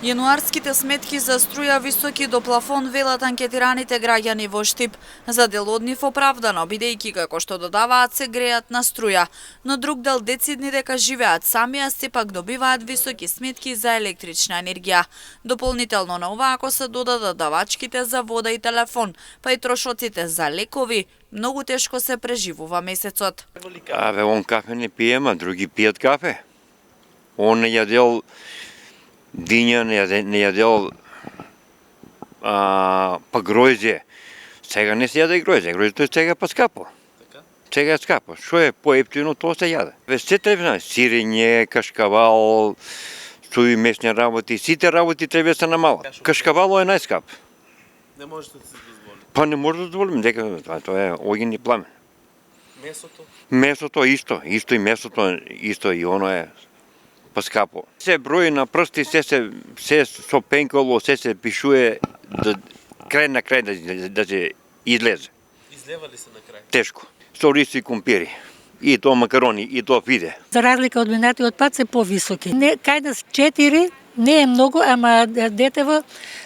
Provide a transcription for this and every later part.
Јануарските сметки за струја високи до плафон, велат анкетираните граѓани во Штип. За дел од нив оправдано, бидејќи како што додаваат се греат на струја, но друг дел децидни дека живеат сами, а сепак добиваат високи сметки за електрична енергија. Дополнително на ова, ако се додадат давачките за вода и телефон, па и трошоците за лекови, многу тешко се преживува месецот. Он кафе не пием, а други пијат кафе. Он не јадел диња, не јадел па гројзе. Сега не се јаде и гројзе. Гројзето е сега па скапо. Сега е скапо. Што е поевтино, тоа се јаде. Се треба сирење, кашкавал, суви месни работи, сите работи треба да се намалат. Кашкавало е најскап. Не можете да се дозволите. Па не може да дозволим, дека тоа е огин и пламен. Месото? Месото исто и месото исто и оно е па скапо. Се брои на прсти, се со пенколо, се пишуе крај на крај да се излезе. Излева ли се на крај? Тешко. Со рис и компири. И то макарони, и то фиде. За разлика од минатиот пат се повисоки. Не, кај да 4 не е многу, ама детево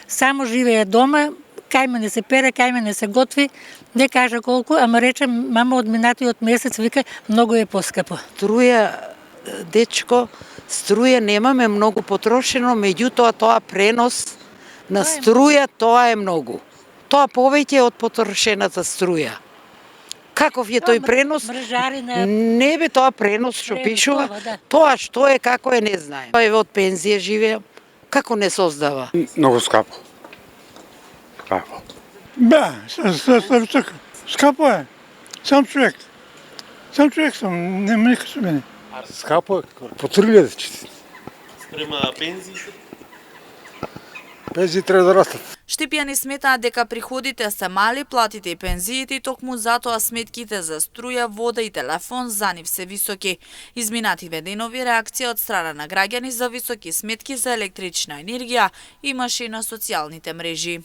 само живее дома, кај ме не се пере, кај ме не се готви, не кажа колку, ама рече мама од минатиот месец вика многу е поскапо. Струја, дечко, струја немаме многу потрошено, меѓутоа тоа пренос на струја, тоа е многу. Тоа повеќе од потрошената струја. Каков е тој пренос? Не бе тоа пренос што пишува. Тоа што е, како е, не знаем. Тоа е од пензија живеам. Како не создава? Многу скапо. Скапо. Да, скапо е. Сам човек сам, нема никак со мене. Скапо е, по 3000. Спрема пензиите? Пензии треба да растат. Штипјани сметаат дека приходите се мали, платите и пензиите, и токму затоа сметките за струја, вода и телефон за нив се високи. Изминативе денови реакција од страна на граѓани за високи сметки за електрична енергија имаше и на социјалните мрежи.